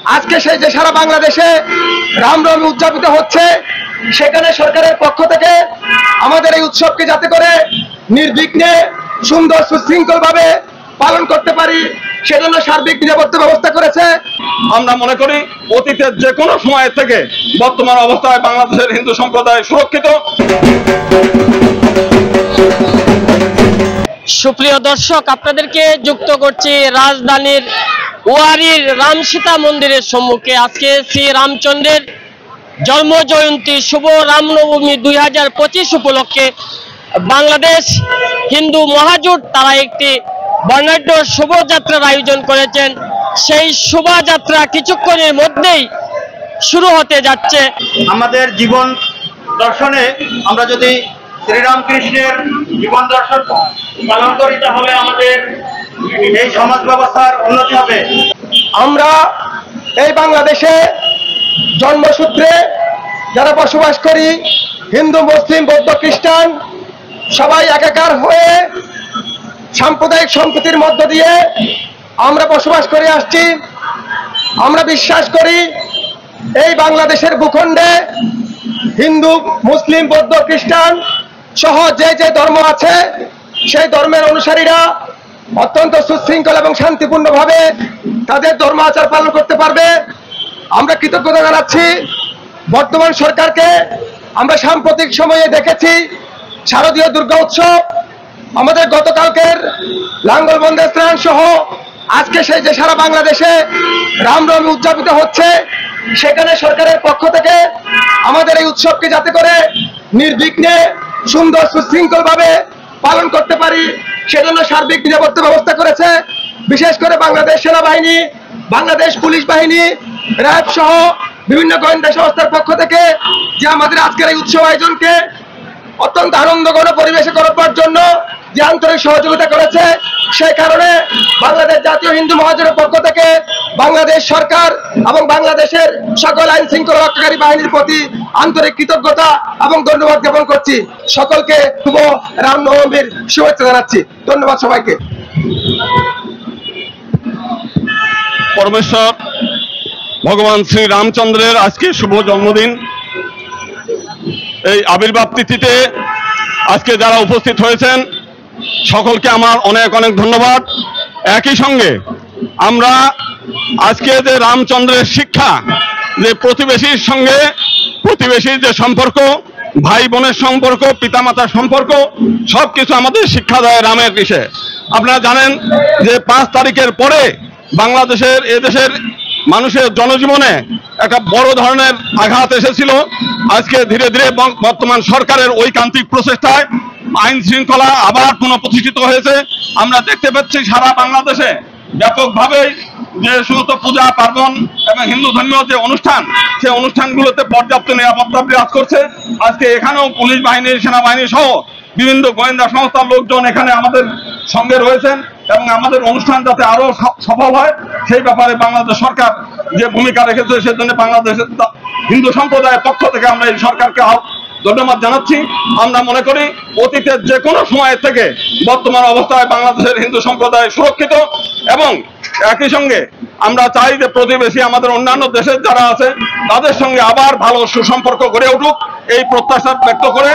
আজকে সেই যে সারা বাংলাদেশে রামনবমী উদযাপিত হচ্ছে, সেখানে সরকারের পক্ষ থেকে আমাদের এই উৎসবকে যাতে করে নির্বিঘ্নে সুন্দর সুশৃঙ্খল ভাবে পালন করতে পারি সেজন্য সার্বিক নিরাপত্তা ব্যবস্থা করেছে। আমরা মনে করি অতীতের যে কোনো সময় থেকে বর্তমান অবস্থায় বাংলাদেশের হিন্দু সম্প্রদায় সুরক্ষিত। সুপ্রিয় দর্শক, আপনাদেরকে যুক্ত করছি রাজধানীর ওয়ারীর রামসীতা মন্দিরের সম্মুখে। আজকে শ্রী রামচন্দ্রের জন্ম জয়ন্তী শুভ রামনবমী 2025 উপলক্ষে বাংলাদেশ হিন্দু মহাজোট তারা একটি বর্ণাঢ্য শোভাযাত্রার আয়োজন করেছেন। সেই শোভাযাত্রা কিছুক্ষণের মধ্যেই শুরু হতে যাচ্ছে। আমাদের জীবন দর্শনে আমরা যদি শ্রীরামকৃষ্ণের জীবন দর্শন পালন করি তাহলে আমাদের এই সমাজ ব্যবস্থার উন্নতি হবে। আমরা এই বাংলাদেশে জন্মসূত্রে যারা বসবাস করি, হিন্দু মুসলিম বৌদ্ধ খ্রিস্টান সবাই একাকার হয়ে সাম্প্রদায়িক সম্প্রীতির মধ্য দিয়ে আমরা বসবাস করে আসছি। আমরা বিশ্বাস করি এই বাংলাদেশের ভূখণ্ডে হিন্দু মুসলিম বৌদ্ধ খ্রিস্টান সহ যে যে ধর্ম আছে সেই ধর্মের অনুসারীরা অত্যন্ত সুশৃঙ্খল এবং শান্তিপূর্ণভাবে তাদের ধর্ম আচার পালন করতে পারবে। আমরা কৃতজ্ঞতা জানাচ্ছি বর্তমান সরকারকে। আমরা সাম্প্রতিক সময়ে দেখেছি শারদীয় দুর্গা উৎসব, আমাদের গতকালকের লাঙ্গলবন্দে স্নান সহ আজকে সেই যে সারা বাংলাদেশে রামনবমী উদযাপিত হচ্ছে, সেখানে সরকারের পক্ষ থেকে আমাদের এই উৎসবকে যাতে করে নির্বিঘ্নে সুন্দর সুশৃঙ্খল ভাবে পালন করতে পারি সেজন্য সার্বিক নিরাপত্তা ব্যবস্থা করেছে। বিশেষ করে বাংলাদেশ সেনাবাহিনী, বাংলাদেশ পুলিশ বাহিনী, র্যাব সহ বিভিন্ন গোয়েন্দা সংস্থার পক্ষ থেকে যে আমাদের আজকের এই উৎসব আয়োজনকে অত্যন্ত আনন্দঘন পরিবেশে করার জন্য যে আন্তরিক সহযোগিতা করেছে, সেই কারণে বাংলাদেশ জাতীয় হিন্দু মহাজোটের পক্ষ থেকে বাংলাদেশ সরকার এবং বাংলাদেশের সকল আইন শৃঙ্খলা রক্ষাকারী বাহিনীর প্রতি আন্তরিক কৃতজ্ঞতা এবং ধন্যবাদ জ্ঞাপন করছি। সকলকে শুভ রামনবমীর শুভেচ্ছা জানাচ্ছি। ধন্যবাদ সবাইকে। পরমেশ্বর ভগবান শ্রী রামচন্দ্রের আজকে শুভ জন্মদিন। এই আবির্ভাব তিথিতে আজকে যারা উপস্থিত হয়েছেন সকলকে আমার অনেক অনেক ধন্যবাদ। একই সঙ্গে আমরা আজকে যে রামচন্দ্রের শিক্ষা, যে প্রতিবেশীর সঙ্গে প্রতিবেশীর যে সম্পর্ক, ভাই বোনের সম্পর্ক, পিতামাতার সম্পর্ক, সবকিছু আমাদের শিক্ষা দেয় রামের বিষয়ে। আপনারা জানেন যে 5 তারিখের পরে বাংলাদেশের এদেশের মানুষের জনজীবনে একটা বড় ধরনের আঘাত এসেছিল। আজকে ধীরে ধীরে বর্তমান সরকারের ঐকান্তিক প্রচেষ্টায় আইন শৃঙ্খলা আবার পুনঃপ্রতিষ্ঠিত হয়েছে। আমরা দেখতে পাচ্ছি সারা বাংলাদেশে ব্যাপকভাবে যে সমস্ত পূজা পার্বণ এবং হিন্দু ধর্মীয় যে অনুষ্ঠান, সেই অনুষ্ঠানগুলোতে পর্যাপ্ত নিরাপত্তা বিরাজ করছে। আজকে এখানেও পুলিশ বাহিনী, সেনাবাহিনী সহ বিভিন্ন গোয়েন্দা সংস্থার লোকজন এখানে আমাদের সঙ্গে রয়েছেন এবং আমাদের অনুষ্ঠান যাতে আরো সফল হয় সেই ব্যাপারে বাংলাদেশ সরকার যে ভূমিকা রেখেছে সেজন্য বাংলাদেশের হিন্দু সম্প্রদায়ের পক্ষ থেকে আমরা এই সরকারকে ধন্যবাদ জানাচ্ছি। আমরা মনে করি অতীতের যে কোনো সময় থেকে বর্তমান অবস্থায় বাংলাদেশের হিন্দু সম্প্রদায় সুরক্ষিত এবং একই সঙ্গে আমরা চাই যে প্রতিবেশী আমাদের অন্যান্য দেশের যারা আছে তাদের সঙ্গে আবার ভালো সুসম্পর্ক গড়ে উঠুক, এই প্রত্যাশা ব্যক্ত করে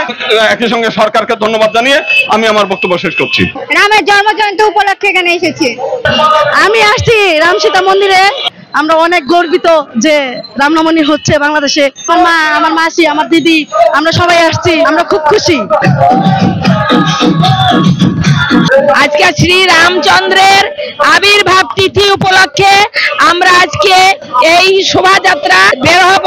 একই সঙ্গে সরকারকে ধন্যবাদ জানিয়ে আমি আমার বক্তব্য শেষ করছি। রামের জন্মজয়ন্তী উপলক্ষে এখানে এসেছি। আমি আসছি রামসীতা মন্দিরে। আমরা অনেক গর্বিত যে রামনবমী হচ্ছে বাংলাদেশে। আমার মা, আমার মাসি, আমার দিদি, আমরা সবাই আসছি। আমরা খুব খুশি। আজকে শ্রী রামচন্দ্রের আবির্ভাব তিথি উপলক্ষে আমরা আজকে এই শোভাযাত্রা বের হব।